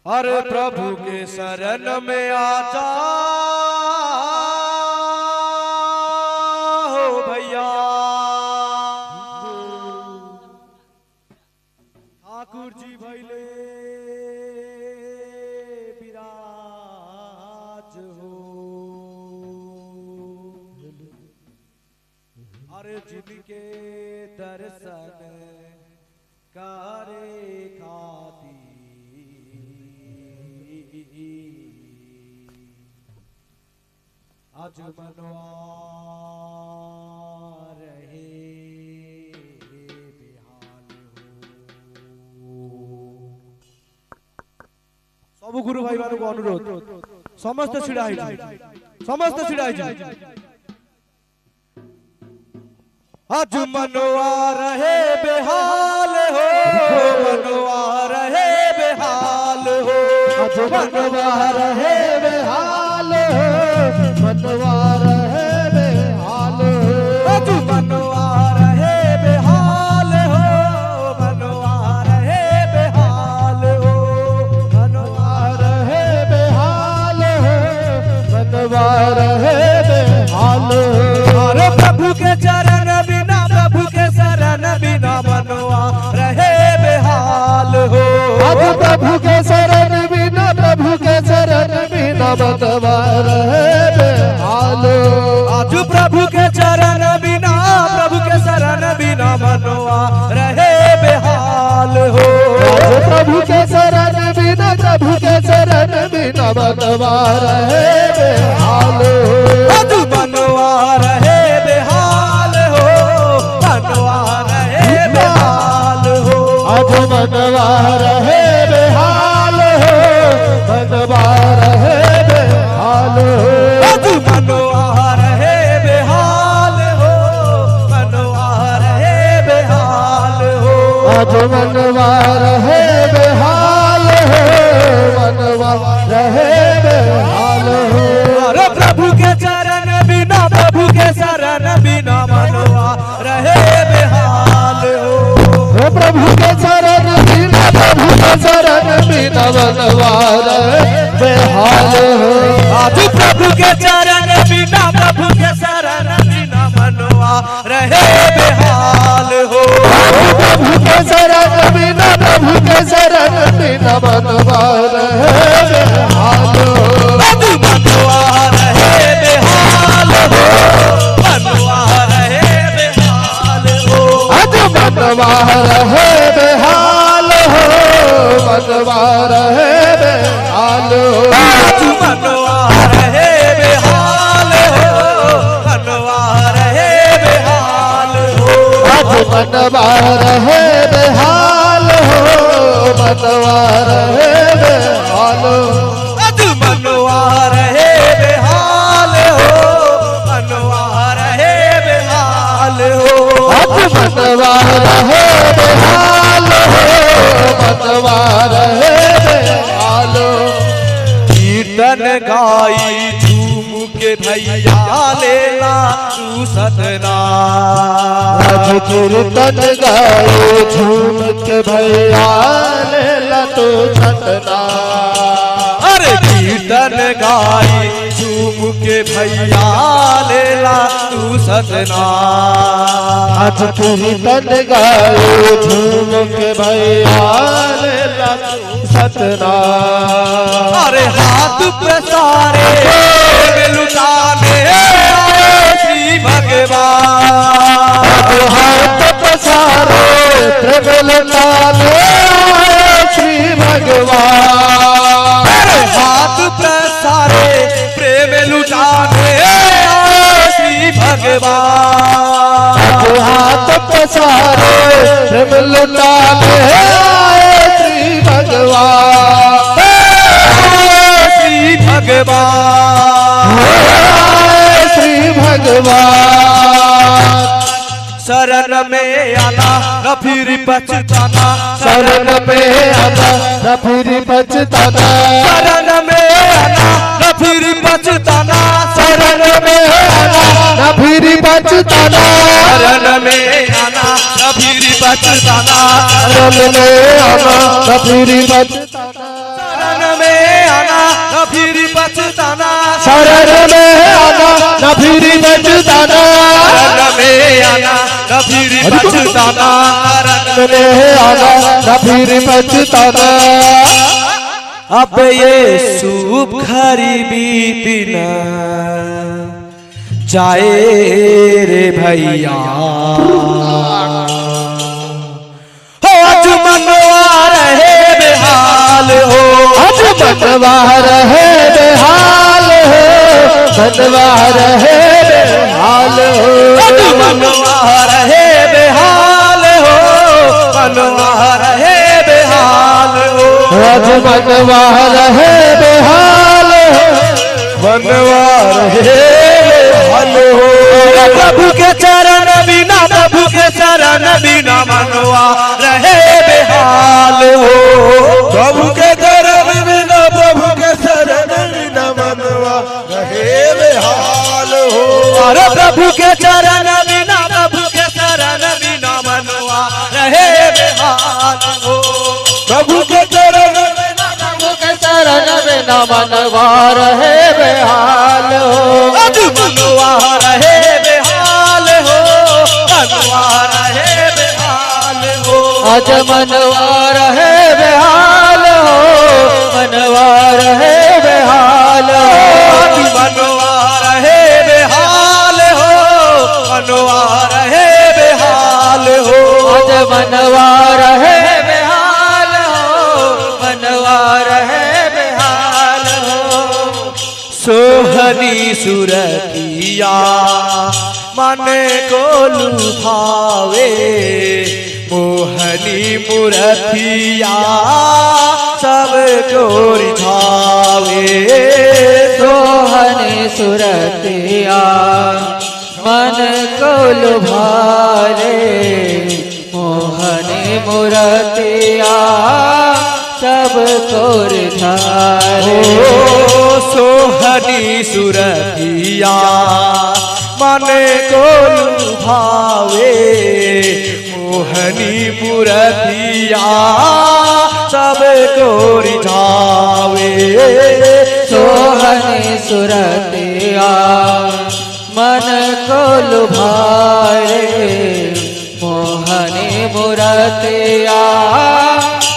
अरे प्रभु के शरण में आ जा हो भैया। ठाकुर जी भैले विराज हो। अरे जिनके दर्शन करे खाती आज मनवा रहे बेहाल हो। सब गुरु भाई मान को अनुरोध समस्त छिड़ा समस्त छिड़ा आज मनवा रहे बेहाल हो। मनवा रहे बेहाल हो। आज मनवा रहे बेहाल हो। मनवा रहे बेहाल हो। आज मनवा रहे बेहाल हो। मनवा रहे बेहाल हो। मनवा रहे बेहाल हो। मनवा रहे बेहाल हो। अरे प्रभु के चरण बिना प्रभु के शरण बिना मनवा रहे बेहाल हो। आज प्रभु के शरण बिना प्रभु के शरण बिना मनवा रहे बेहाल हो। आज प्रभु के चरण बिना प्रभु के शरण बिना मनवा रहे बेहाल हो। आज प्रभु के शरण बिना प्रभु के शरण बिना मनवा रहे बेहाल हो। आज मनवा रहे बेहाल हो। मनवा रहे बेहाल हो। आज मनवा रहे बेहाल हो। मनवा रहे बेहाल हो। आज मनवा रहे बेहाल हो। मनवा रहे बेहाल हो। आज मनवा रहे बेहाल हो। मनवा रहे बेहाल हो। अरे प्रभु के चरण बिना प्रभु के शरण बिना मनवा रहे बेहाल हो। प्रभु के शरण बिना प्रभु के शरण बिना मनवा रहे बेहाल हो। आज प्रभु के चरण बिना प्रभु के शरण बिना मनवा रहे बेहाल हो। प्रभु के शरण बिना प्रभु के शरण बिना मनवा रहे बेहाल हो। आज मनवा रहे बेहाल हो। मनवा रहे बेहाल हो। आज मनवा रहे बेहाल हो। मनवा रहे बेहाल हो। आज मनवा रहे बेहाल हो। मनवा रहे बेहाल हो। आज मनवा रहे बेहाल हो। मनवा रहे बेहाल हो। आज मनवा रहे बेहाल हो। मनवा रहे बेहाल हो। आज मनवा रहे बेहाल हो। मनवा रहे बेहाल हो। कीर्तन गाई झूम के भैया लेला तू सतना। आज कीर्तन गाई झूम के भैया लेला तू सतना। अरे कीर्तन गाई झूम के भैया लेला तू सतना। आज कीर्तन गाई झूम के भैया लेला तू सतना। अरे हाथ पे सारे लुटाने श्री भगवान। हाथ पे सारे प्रेम लुटाने श्री भगवान। हाथ पे सारे प्रेम लुटाने श्री भगवान। हाथ पे सारे प्रेम लुटाने श्री भगवान। श्री भगवान। श्री भगवान। शरण में आना न फिर पछताना। शरण में आना न फिर पछताना। शरण में आना न फिर पछताना। शरण में आना न फिर पछताना। शरण में आना न फिर पछताना। शरण में आना न फिर पछताना। शरण में आना न फिर पछताना शरण में आना न फिर पछताना शरण में आना न फिर पछताना शरण में आना न फिर पछताना। अब ये शुभ घड़ी बीतना जाए रे भैया आज मनवा रहे बेहाल हो आज मनवा रहे बेहाल हो मनवा रहे बेहाल हो आज मनवा रहे बेहाल हो मनवा रहे बेहाल हो आज मनवा रहे बेहाल हो मनवा रहे बेहाल हो। प्रभु के चरण बिना प्रभु के चरण बिना मनवा रहे बेहाल हो प्रभु के चरण बिना प्रभु के चरण बिना मनवा रहे बेहाल हो। अरे प्रभु के चरण बिना प्रभु के चरण बिना मनवा रहे बेहाल हो प्रभु के चरण बिना प्रभु के चरण बिना मनवा रहे बेहाल हो। आज मनवा रहे बेहाल हो मनवा रहे बेहाल हो आज मनवा रहे बेहाल हो मनवा रहे बेहाल हो। आज मनवा रहे बेहाल हो मनवा रहे बेहाल हो आज मनवा रहे बेहाल हो मनवा रहे बेहाल हो। सोहनी सुरतिया मन को लुभावे मोहनी मुरतिया सब को रिझावे सोहनी सुरतिया मन को लुभारे मोहनी मुरतिया सब को रिझारे सोहनी सुरतिया मन को लुभावे मोहनी मुरतिया सब को रिझावे सोहनी सुरतिया मन को लुभारे मोहनी मुरतिया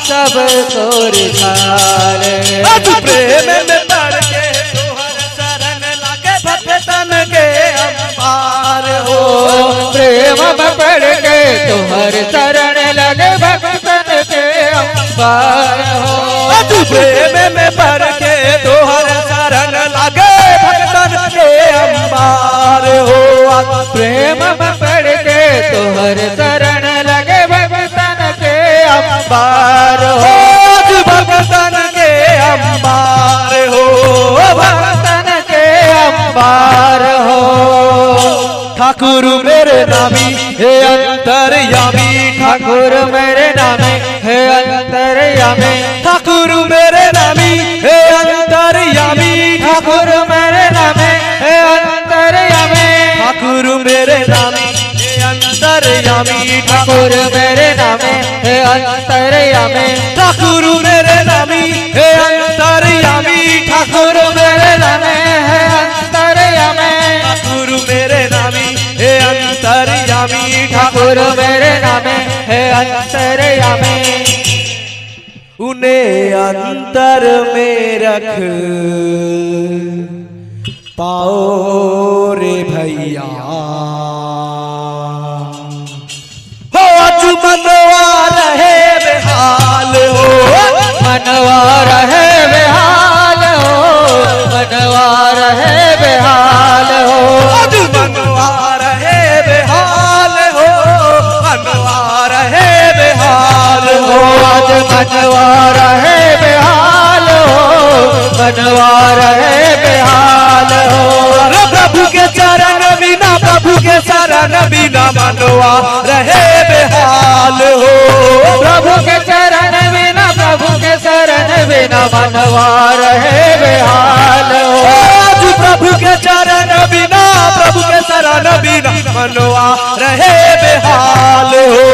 सब को रिझारे। आज प्रेम में पड़ के तोहर शरण लागे भक्तन के अम्बार हो प्रेम में पड़ के तोहर शरण लगे भक्तन के अम्बार हो। आज प्रेम में पड़ के तोहर शरण लागे भक्तन के अम्बार हो आज प्रेम में पड़ के तोहर शरण लगे भक्तन के अम्बार हो। आज भक्तन के अम्बार हो भक्तन के अम्बार हो। ठाकुर मेरे नामी हे अंतर्यामी ठाकुर मेरे नामे है अंतर्यामी ठाकुर मेरे नामी हे अंतर्यामी ठाकुर मेरे नामे है अंतर्यामी ठाकुर मेरे नामी हे अंतर्यामी ठाकुर मेरे नामे है अंतर्यामी ठाकुर मेरे नामी हे अंतर्यामी ठाकुर मेरे नामे है अंतर्यामी ठाकुर मेरे नामी हे अंतर्यामी ठाकुर मेरे नामे है अंतर्यामी। उन्हें अंतर में रख पाओ रे भैया हो आज मनवा रहे बेहाल हो मनवा रहे बेहाल हो मनवा रहे बेहाल हो आज मनवा रहे बेहाल हो मनवा रहे बेहाल हो आज मनवा रहे बेहाल हो मनवा रहे बेहाल हो। अरे प्रभु के चरण बिना प्रभु के शरण बिना मनवा रहे बेहाल हो प्रभु के चरण बिना प्रभु के शरण बिना मनवा रहे बेहाल हो। आज प्रभु के चरण बिना प्रभु के शरण बिना मनवा रहे बेहाल हो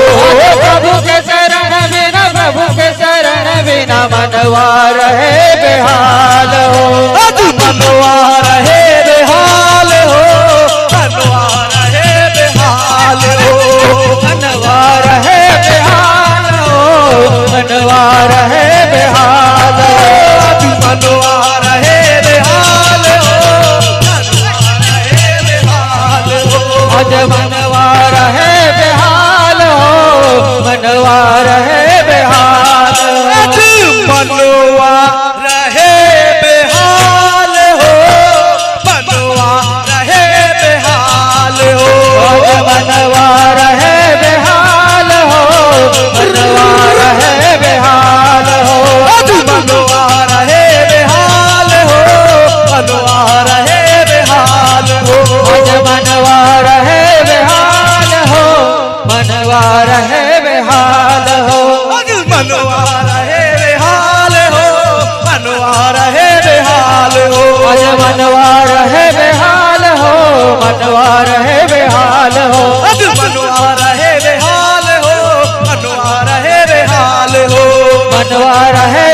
प्रभु के शरण बिना प्रभु के शरण बिना मनवा रहे रहे बेहाल हो, मनवा रहे बेहाल हो, मनवा रहे बेहाल हो, मनवा रहे बेहाल हो, मनवा रहे बेहाल हो, मनवा रहे बेहाल हो, मनवा रहे बेहाल हो, मनवा रहे बेहाल हो, मनवा रहे बेहाल हो, मनवा रहे बेहाल हो, मनवा रहे बेहाल हो, मनवा रहे बेहाल हो, मनवा रहे बेहाल हो, मनवा रहे बेहाल हो, मनवा रहे